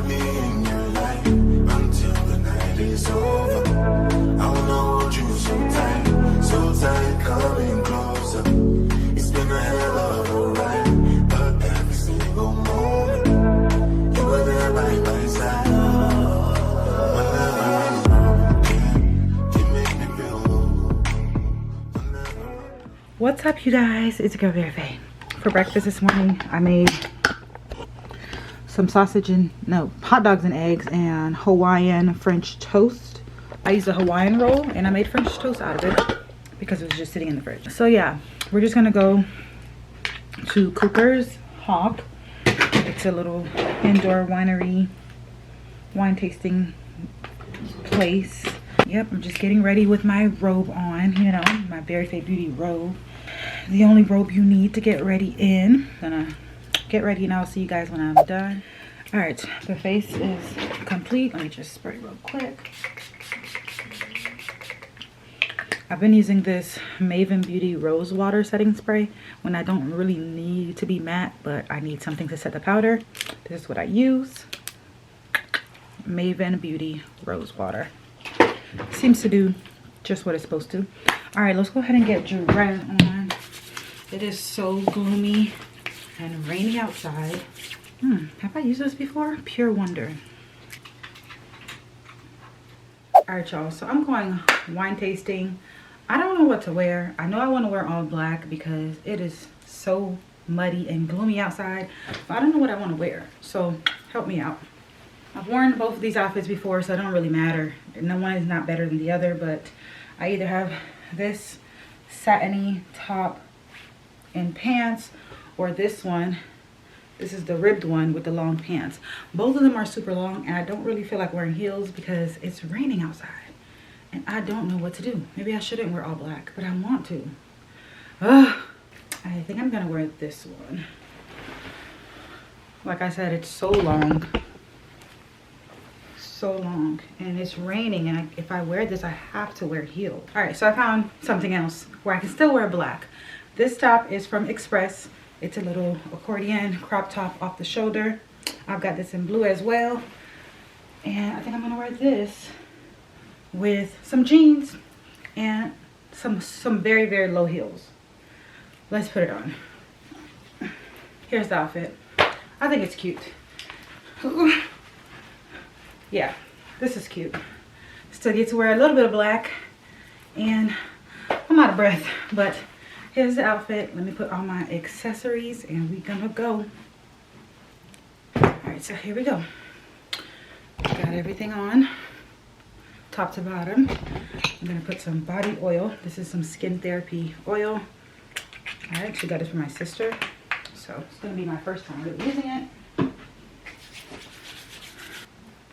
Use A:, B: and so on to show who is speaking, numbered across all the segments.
A: let me in your life until the night is over. I wanna hold you so tight, coming closer. It's been a hell of a ride, but every single moment you were there by my side. Whenever I'm around, yeah, you make me feel low.
B: What's up, you guys? It's your girl BerryFae. For breakfast this morning, I made some hot dogs and eggs and Hawaiian French toast. I used a Hawaiian roll and I made French toast out of it because it was just sitting in the fridge. So yeah, we're just gonna go to Cooper's Hawk. It's a little indoor winery, wine tasting place. Yep, I'm just getting ready with my robe on, you know, my BerryFae Beauty robe. The only robe you need to get ready in. Gonna get ready and I'll see you guys when I'm done. All right, the face is complete. Let me just spray real quick. I've been using this Maven Beauty Rose Water setting spray when I don't really need to be matte, but I need something to set the powder. This is what I use. Maven Beauty Rose Water. Seems to do just what it's supposed to. All right, let's go ahead and get dressed on. It is so gloomy and rainy outside. Have I used this before? Pure wonder. All right, y'all, so I'm going wine tasting. I don't know what to wear. I know I want to wear all black because it is so muddy and gloomy outside, but I don't know what I want to wear, so help me out. I've worn both of these outfits before, so it don't really matter. No one is not better than the other, but I either have this satiny top and pants or this one. This is the ribbed one with the long pants. Both of them are super long and I don't really feel like wearing heels because it's raining outside and I don't know what to do. Maybe I shouldn't wear all black, but I want to. I think I'm gonna wear this one. Like I said, it's so long and it's raining, and if I wear this I have to wear heels. All right, so I found something else where I can still wear black. This top is from Express. It's a little accordion crop top off the shoulder. I've got this in blue as well, and I think I'm gonna wear this with some jeans and some very, very low heels. Let's put it on. Here's the outfit. I think it's cute. Yeah, this is cute. Still get to wear a little bit of black, and I'm out of breath, but here's the outfit. Let me put all my accessories and we're gonna go. All right, so here we go. Got everything on, top to bottom. I'm gonna put some body oil. This is some Skin Therapy oil. I actually got it from my sister, so it's gonna be my first time really using it.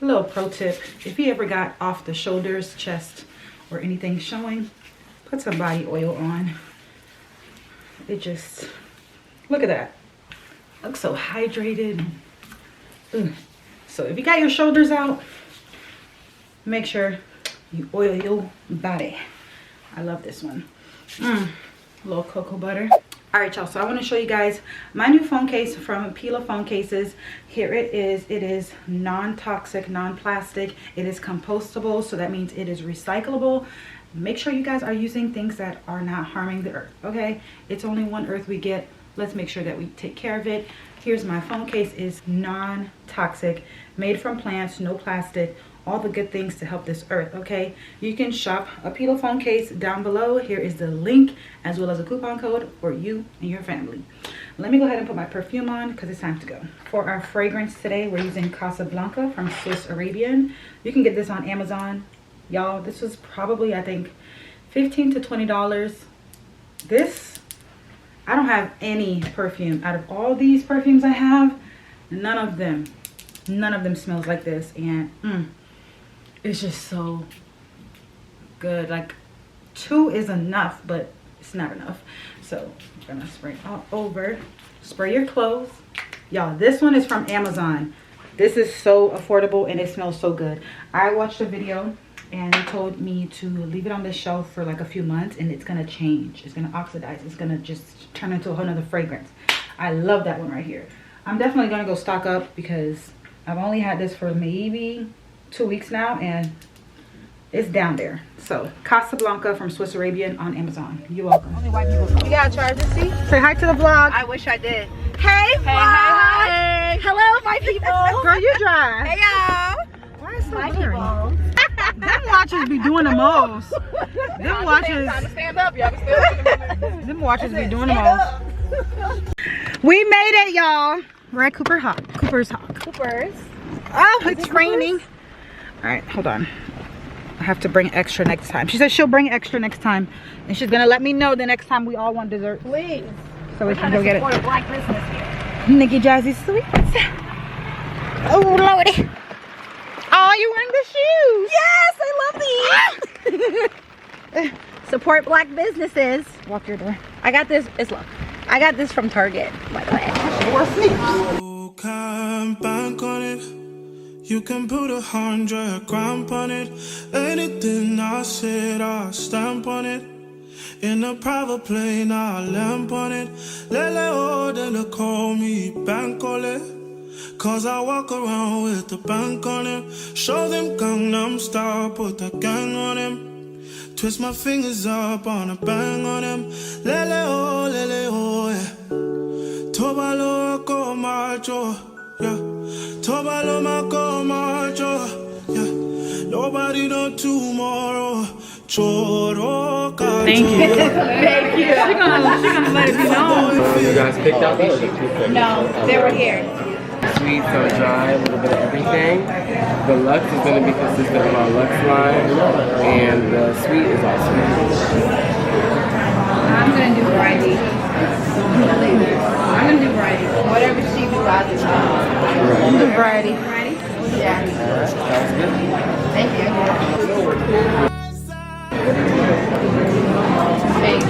B: A little pro tip, if you ever got off the shoulders, chest, or anything showing, put some body oil on. It just, look at that. Looks so hydrated. So if you got your shoulders out, make sure you oil your body. I love this one. A little cocoa butter. All right, y'all, so I want to show you guys my new phone case from Pila Phone Cases. Here it is. It is non-toxic, non-plastic. It is compostable, so that means it is recyclable. Make sure you guys are using things that are not harming the earth, okay? It's only one earth we get. Let's make sure that we take care of it. Here's my phone case. Is non-toxic, made from plants, no plastic, all the good things to help this earth, okay? You can shop a Pila phone case down below. Here is the link as well as a coupon code for you and your family. Let me go ahead and put my perfume on because it's time to go. For our fragrance today, we're using Casablanca from Swiss Arabian. You can get this on Amazon. Y'all, this was probably, I think, $15 to $20. This, I don't have any perfume. Out of all these perfumes I have, none of them smells like this. And it's just so good. Like, 2 is enough, but it's not enough. So I'm gonna spray all over. Spray your clothes. Y'all, this one is from Amazon. This is so affordable and it smells so good. I watched a video and they told me to leave it on the shelf for like a few months and it's gonna change. It's gonna oxidize. It's gonna just turn into a whole nother fragrance. I love that one right here. I'm definitely gonna go stock up because I've only had this for maybe 2 weeks now, and it's down there. So Casablanca from Swiss Arabian on Amazon. You're welcome. Only white people. You gotta try this. See? Say hi to the vlog.
C: I wish I did. Hey, vlog.
B: Hey.
C: Hello, my people.
B: Girl, you dry.
C: Hey, y'all.
B: Why is it so
C: My
B: blurry?
C: people.
B: Them watchers be doing the most. Them watchers.
C: Time to stand up, y'all. Still
B: Them watchers be doing the most. We made it, y'all. We're at Cooper's Hawk.
C: Coopers.
B: Oh, it's raining. All right, hold on. I have to bring extra next time. She said she'll bring extra next time, and she's gonna let me know the next time we all want dessert,
C: Please.
B: so we can go get it.
C: Support a black business here.
B: Nikki Jazzy Sweets. Oh lordy. Oh, you wearing the shoes?
C: Yes, I love these. Support black businesses.
B: Walk your door.
C: I got this. I got this from Target, by the way.
A: You can bank on it. You can put 100 grand on it. Anything I said, I stamp on it. In a private plane, I lamp on it. Lele oh, they call me bank on it. Cause I walk around with the bank on him. Show them Gangnam Style, put the gang on him. Twist my fingers up on a bang on him. Lele oh, yeah. Tobalo ako macho, yeah. Tobalo mako macho, yeah. Nobody know tomorrow. Choro ka.
B: Thank you. Thank you. She's gonna let it be known.
D: You guys picked out these?
C: No, they were here.
D: Sweet, so dry, a little bit of everything. The Lux is going to be consistent of our Lux line, and the sweet is all sweet.
C: I'm gonna do variety. Whatever she would rather do.
B: I'm do variety.
C: Variety?
D: Yeah. Alright, sounds good.
C: Thank you.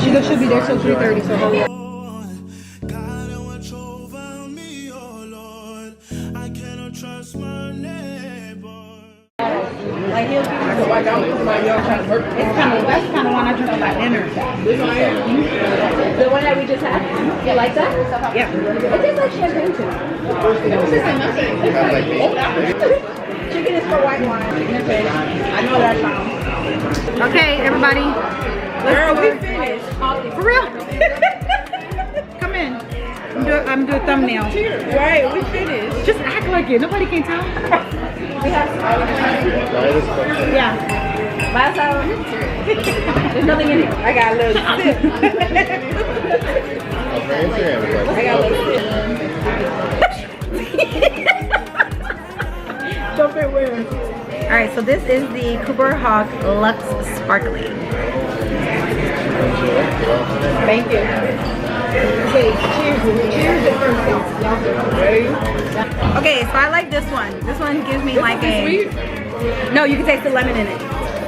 B: She should be there till 3:30, so hurry up.
A: Trust my neighbor.
C: Like he'll be
B: That's kind of one I drink about dinner.
C: the one that we just had. You like that?
B: Yeah.
C: It tastes like champagne too. Chicken is for white wine. I know that sound.
B: Okay, everybody.
C: Girl, we finished.
B: For real? Come in. I'm doing a thumbnail.
C: Right, we finished.
B: Just act like it. Nobody can tell.
C: We have
B: Yeah.
C: last hour. There's nothing in it. I got a little sip. I got a little sip. Jump in where? Alright, so this is the Cooper Hawk Lux Sparkling. Thank you. Okay, cheers. Okay, so I like this one. This one gives me like a... Sweet? No, you can taste the lemon in it.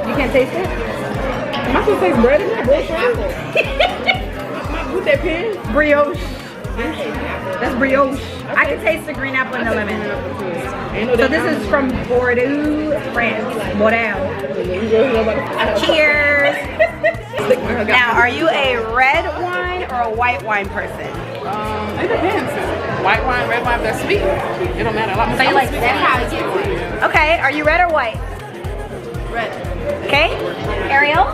C: You can't taste it?
E: Am I supposed to taste bread in that? What's that pen?
C: Brioche. That's brioche. I can taste the green apple and the lemon. So this is from Bordeaux, France. Bordeaux. Cheers. Now, are you a red wine or a white wine person?
E: It depends. White wine, red wine, that's sweet. It don't matter.
C: So you like that? Okay, are you red or white?
E: Red.
C: Okay, Ariel?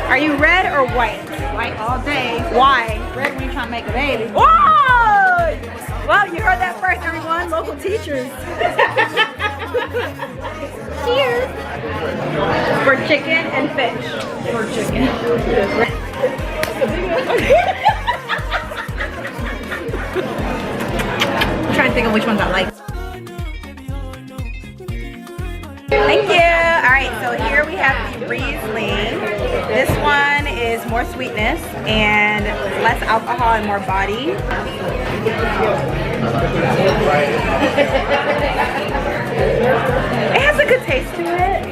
C: Are you red or white?
B: White all day.
C: Why?
B: Red when you're trying to make a baby.
C: Whoa! Well, you heard that first, everyone. Local teachers. Cheers. For chicken and fish. For chicken. I'm trying to think of which ones I like. Thank you. All right, so here we have the Riesling. This one is more sweetness and less alcohol and more body. It has a good taste to it.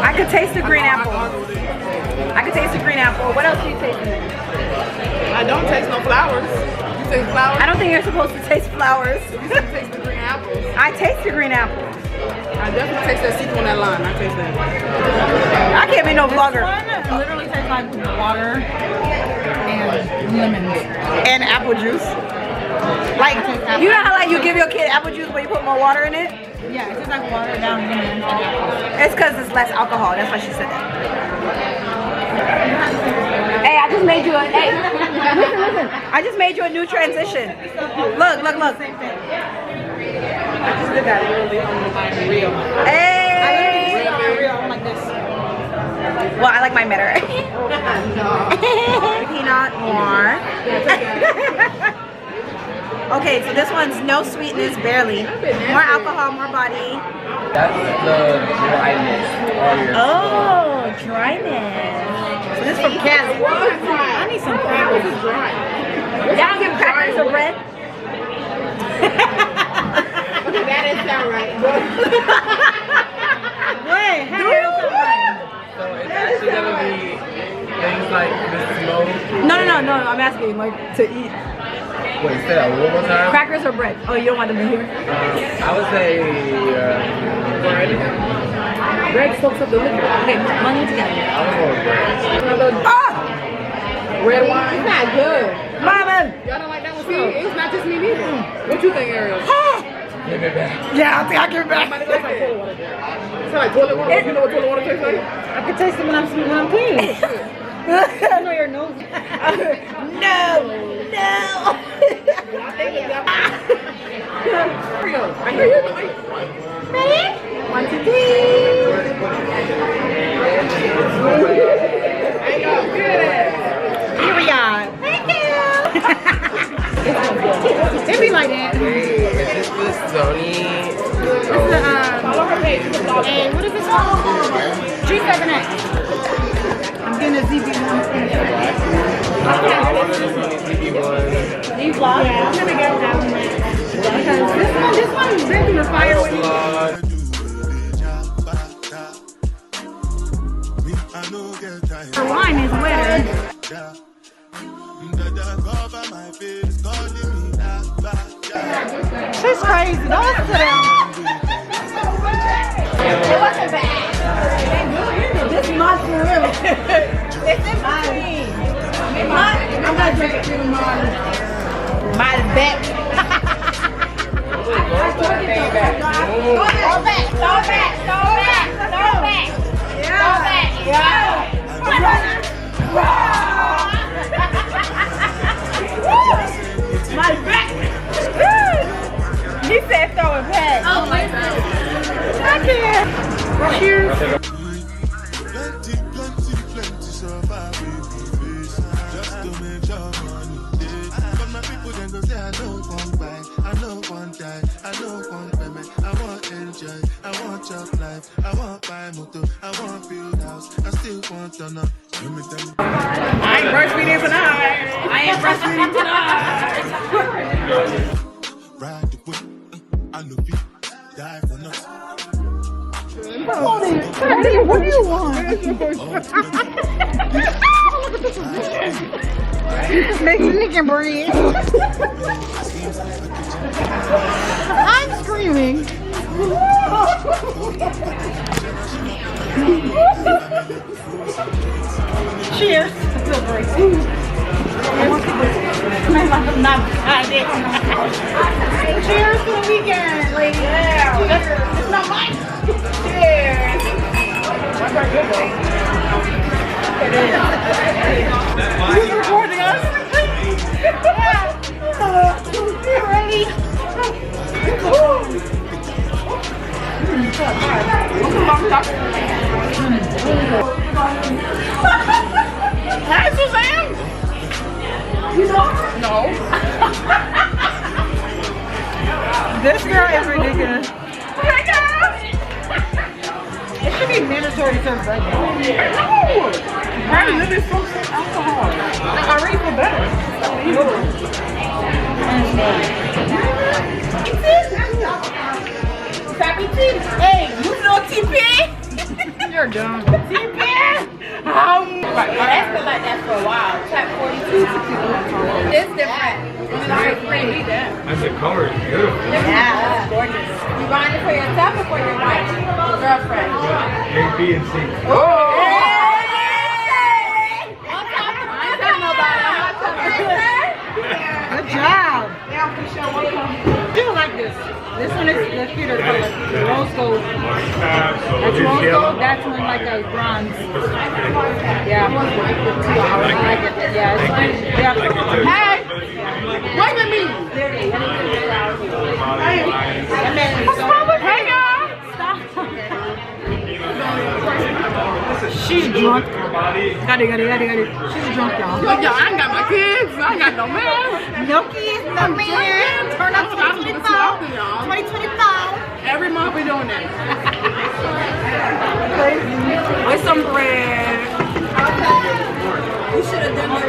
C: I could taste the green apple. I could taste the green apple. What else do you taste in it?
E: I don't taste no flowers. You taste flowers?
C: I don't think you're supposed to taste flowers.
E: You taste the green apples.
C: I taste the green apple.
E: I definitely taste that seafood on that line. I taste that.
C: I can't be no vlogger.
B: It literally tastes like water and lemons.
C: And apple juice. Like, you know how like you give your kid apple juice but you put more water in it?
B: Yeah, it's just like water down.
C: It's because it's less alcohol. That's why she said that. Hey, I just made you a, hey, listen. I just made you a new transition. Look.
B: I just did that literally on the real.
C: Hey.
B: I'm like this.
C: Well, I like mine better. Peanut more. Okay, so this one's no sweetness, barely. More alcohol, more body.
D: That's the dryness.
C: Oh, dryness. So this is from Cali.
B: I need some crackers.
C: Y'all don't give crackers or bread?
E: Okay, that didn't sound right.
B: Wait, how do you
D: So it's actually gonna be things like this smoke.
C: No, I'm asking you, like, to eat.
D: Wait, say that one more time.
C: Crackers or bread? Oh, you don't want them in here?
D: I would say bread.
E: Bread soaks up the liquor.
C: Okay, money together.
D: I would go with bread.
C: Ah!
E: Red wine. It's not good.
C: Mama!
E: Y'all don't like that one? See, it's not just me neither. What you think, Ariel?
D: Give it back.
C: Yeah, I think I'll give it back.
E: Somebody else like toilet water. It's like toilet water. You know what toilet water tastes like?
B: I can taste it when I'm clean. I know your nose.
C: No!
E: Ariel, I hear you.
C: Ready? 1, 2, 3.
E: Hey, y'all, good.
C: Here we are. Thank you.
B: It be like that.
D: Is this the Sony?
E: Follow her page.
B: And what is this called? G7X. I'm getting a ZB1.
C: Do you vlog?
B: Yeah, I'm gonna get that one. Because this one's been through the fire with me. The wine is wetter. She's crazy. Don't listen to them.
C: It wasn't bad. This is my forever. It's in between. I'm not drinking. Mine's back. Throw back. Yeah. My back. He said throw it back. Oh my God. I can't. Cheers.
A: Plenty surviving face just to make your money. But my people then go say I don't want buy, I don't want die, I don't want payment, I want enjoy, I want chop life, I want buy motor, I want build house, I still want to know. Let me tell you.
E: I ain't breastfeeding tonight.
A: Ride the whip, I know people die for nothing.
B: What do you want? Mexican bread. I'm screaming. Cheers. Cheers to the weekend, ladies. Yeah. It's not mine. Cheers. Who's recording us? You ready? Hi, Suzanne. You know? No. This girl is ridiculous. Oh my God. It should be mandatory to serve bread. No! Why is this so much alcohol? I already feel better. Hey, you know TP? You're dumb. TP?
C: That's been like that for a while. Type 42. It's different.
F: As a color, it's beautiful.
C: Yeah, it's gorgeous. You buying it for yourself or for your wife? Girlfriend.
F: A, B, and C.
C: Oh! Hey!
B: Good job. This one is the theater color, rose gold. That's rose gold, that's one like a bronze. Yeah. I like it. Yeah, it's fine. Yeah. Hey! Wait a minute! What's wrong with her, y'all? Stop. She's drunk. Got it. She's drunk, y'all.
E: Look, y'all, I ain't got my kids. I ain't got no man.
B: No kids, no man. Turn up 2025. 2025.
E: Every month we doing that. With some bread.
C: We should have done the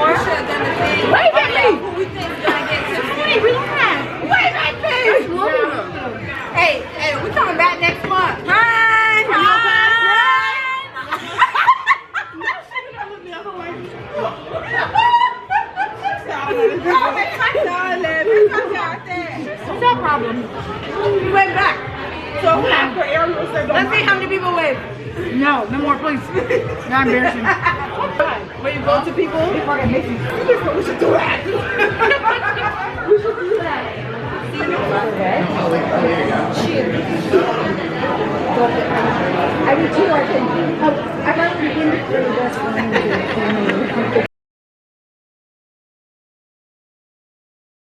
C: thing.
E: Wait a minute.
C: Who we think is gonna get to
B: Hey, relax.
E: Wait a minute.
C: Hey, we coming back next month. Run!
B: What's that problem?
C: We went back. So after Ariel said, let's see how many people wave.
B: No more, please. Not embarrassing.
C: When you go to people, we should do that. We should do that. I do too. I got to begin to do this one.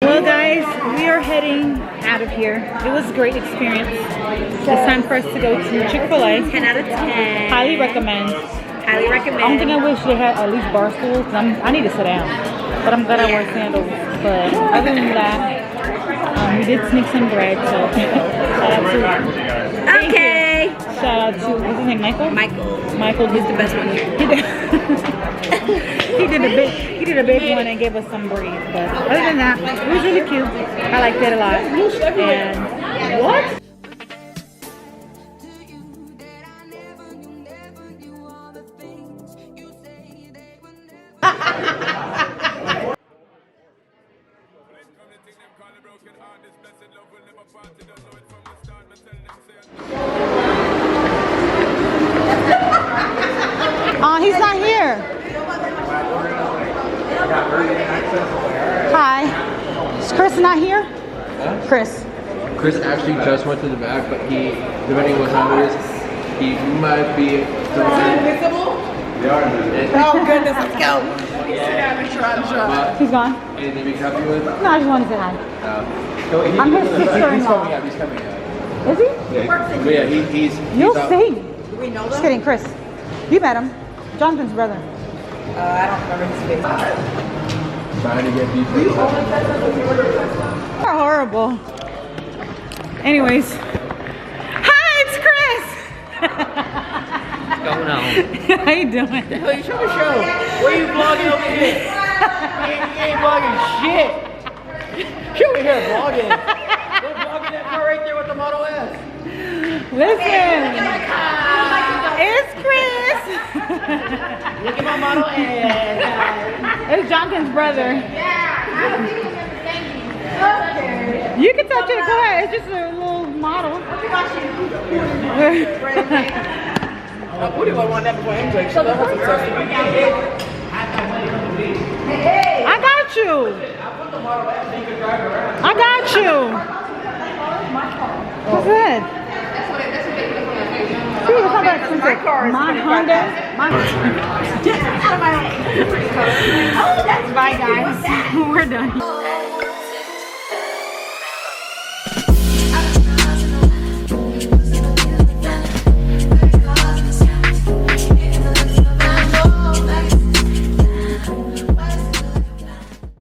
B: Well, guys, we are heading out of here. It was a great experience. It's time for us to go to Chick-fil-A.
C: 10 out of 10.
B: Highly recommend.
C: Highly recommend.
B: I don't think I wish they had at least bar stools because I need to sit down. But I'm glad I wear sandals. But other than that, we did sneak some bread. So shout out to.
C: Okay.
B: Shout out to what's his name, Michael. Michael
C: He's the best one here.
B: He did a big one and gave us some bread. But other than that, it was really cute. I liked it a lot. And what? He's not here. Hi. Is Chris not here?
D: Huh?
B: Chris
D: actually just went to the back, but depending on what time it is, he might be
C: Invisible? Oh goodness, let's go.
B: He's gone.
D: Anything we can help you with?
B: No, I just wanted to say hi. I'm his sister-in-law.
D: He's coming out.
B: Is he?
D: Yeah, but yeah, he's
B: You'll
D: out.
B: see. Do we know Just kidding, Chris. You met him. Jonathan's brother.
C: I don't remember his face.
D: Trying to get people.
B: You're horrible. Anyways. Hi, it's Chris.
G: What's going on?
B: How you doing?
G: What the hell you trying to show? What are you vlogging over here? You ain't vlogging shit. You over here vlogging. We're vlogging that car right there with the Model S.
B: Listen. It's Chris.
G: Look at my Model S.
B: It's Jonathan's brother.
C: Okay.
B: You can touch it. Go ahead. It's just a little model.
G: What do I want that before I'm like, shut up.
B: I got you. I got you. What's that? See, it's not that expensive. My Honda. Bye, guys. We're done.